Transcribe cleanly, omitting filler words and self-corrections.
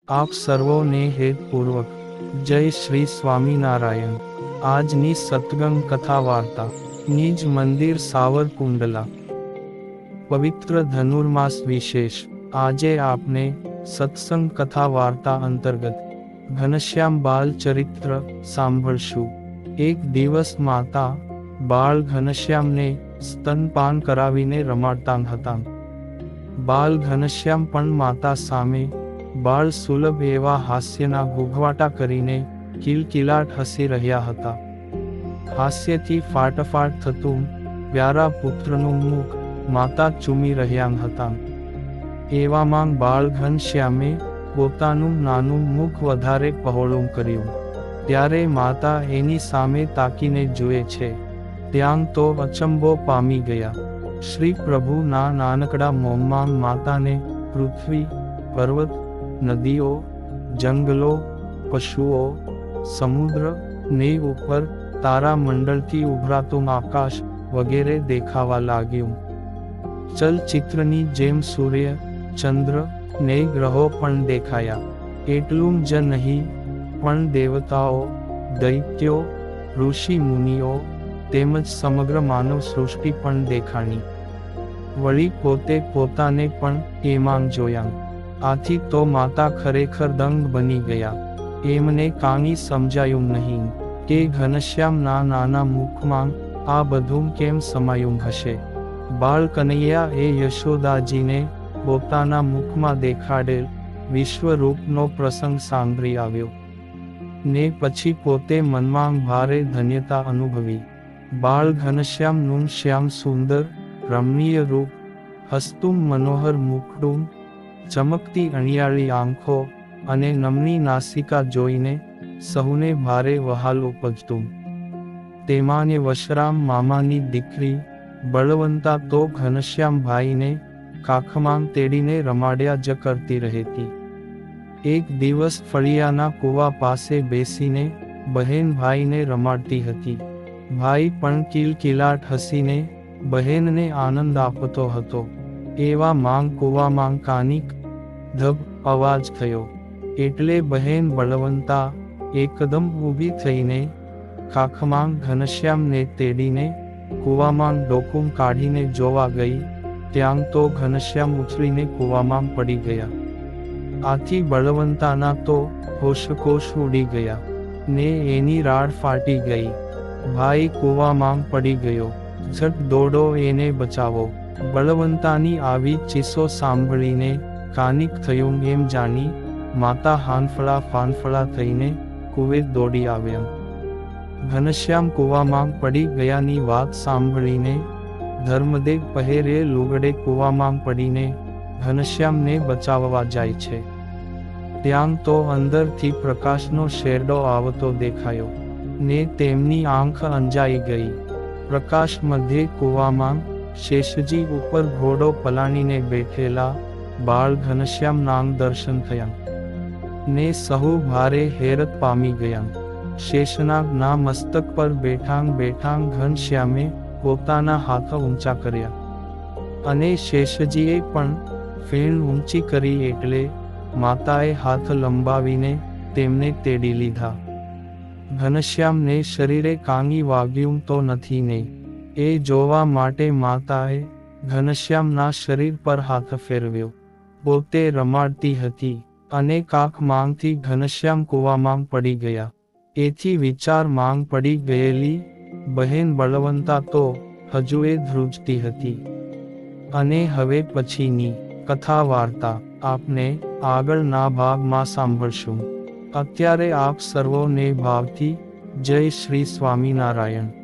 આપ સર્વોને હેતપૂર્વક જય શ્રી સ્વામિનારાયણ। આજની સત્સંગ કથા વાર્તા નિજ મંદિર સાવરકુંડલા। પવિત્ર ધનુર્માસ વિશેષ। આજે આપને સત્સંગ કથા વાર્તા અંતર્ગત ઘનશ્યામ બાલ ચરિત્ર સાંભળશું। એક દિવસ માતા બાળ ઘનશ્યામને સ્તનપાન કરાવીને રમાડતા હતા। બાલ ઘનશ્યામ પણ માતા સામે બાળ સુલભ એવા હાસ્યના ઘૂઘવાટા કરીને કિલકિલાટ હસી રહ્યા હતા। હાસ્યથી ફાટફાટ થતું પ્યારા પુત્રનું મુખ માતા ચૂમી રહ્યા હતા। એવામાં બાળ ઘનશ્યામે પોતાનું નાનું મુખ વધારે પહોળું કર્યું। ત્યારે માતા એની સામે તાકીને જુએ છે ત્યાં તો અચંબો પામી ગયા। શ્રી પ્રભુના નાનકડા મોંમાં માતાને પૃથ્વી, પર્વત, નદીઓ, જંગલો, પશુઓ, સમુદ્ર ને ઉપર તારામંડળથી ઉભરાતું આકાશ વગેરે દેખાવા લાગ્યું। ચલચિત્રની જેમ સૂર્ય, ચંદ્ર ને ગ્રહો પણ દેખાયા। એટલું જ નહીં પણ દેવતાઓ, દૈત્યો, ઋષિ મુનિઓ તેમજ સમગ્ર માનવ સૃષ્ટિ પણ દેખાણી। વળી પોતે પોતાને પણ એમાં જોયા। આથી તો માતા ખરેખર દંગ બની ગયા। એમને કાંઈ સમજાયું નહીં કે ઘનશ્યામના નાના મુખમાં આ બધું કેમ સમાયું હશે। બાળ કનૈયા એ યશોદાજીને પોતાના મુખમાં દેખાડેલ વિશ્વરૂપનો પ્રસંગ સાંભળી આવ્યો ને પછી પોતે મનમાં ભારે ધન્યતા અનુભવી। બાળ ઘનશ્યામનું શ્યામ સુંદર રમણીય રૂપ, હસતું મનોહર મુખડું, ચમકતી અણિયાળી આંખો અને નમણી નાસિકા જોઈને સહુને ભારે વહાલ ઉપજતું। તેમાંય વશરામ મામાની દીકરી બળવંતા તો ઘનશ્યામભાઈને કાખમાં તેડીને રમાડ્યા જ કરતી રહેતી। એક દિવસ ફળિયાના કૂવા પાસે બેસીને બહેન ભાઈને રમાડતી હતી। ભાઈ પણ કિલકિલાટ હસીને બહેનને આનંદ આપતો હતો। એવા માંગ કૂવામાં કાનિક ધબ અવાજ થયો એટલે બહેન બળવંતા એકદમ ઊભી થઈને કાખમાં ઘનશ્યામને તેડીને કૂવામાં ડોકું કાઢીને જોવા ગઈ ત્યાં તો ઘનશ્યામ ઉછળીને કૂવામાં પડી ગયા। આથી બળવંતાના તો હોશકોશ ઉડી ગયા ને એની રાડ ફાટી ગઈ। ભાઈ કૂવામાં પડી ગયો, ઝટ દોડો એને બચાવો। બળવંતાની આવી ચીસો સાંભળીને કાનિક થયું એમ જાણી માતા હાંફળા ફાંફળા થઈને કૂવે દોડી આવ્યા। ઘનશ્યામ કૂવામાં પડી ગયાની વાત સાંભળીને ધર્મદેવ પહેરે લુગડે કૂવામાં પડીને ઘનશ્યામને બચાવવા જાય છે। ત્યાં તો અંદરથી પ્રકાશનો શેરડો આવતો દેખાયો ને તેમની આંખ અંજાઈ ગઈ। પ્રકાશ મધ્યે કૂવામાં શેષજી ઉપર ઘોડો પલાણીને બેઠેલા બાળ ઘનશ્યામના દર્શન થયા ને સહુ ભારે હેરત પામી ગયા। શેષનાગના મસ્તક પર બેઠાંગ બેઠાંગ ઘનશ્યામે પોતાના હાથ ઊંચા કર્યા અને શેષજીએ પણ ફેણ ઊંચી કરી એટલે માતાએ હાથ લંબાવીને તેમને તેડી લીધા। ઘનશ્યામને શરીરે કાંઈ વાગ્યું તો નથી ને એ જોવા માટે માતાએ ઘનશ્યામના શરીર પર હાથ ફેરવ્યો। પોતે રમાડતી હતી અને કાખ માંગથી ઘનશ્યામ કૂવામાં પડી ગયા। એથી વિચાર માંગ પડી ગયેલી બહેન બળવંતા તો હજુ એ ધ્રુજતી હતી। અને હવે પછીની કથા વાર્તા આપને આગળના ભાગમાં સાંભળશું। અત્યારે આપ સર્વોને ભાવથી જય શ્રી સ્વામિનારાયણ।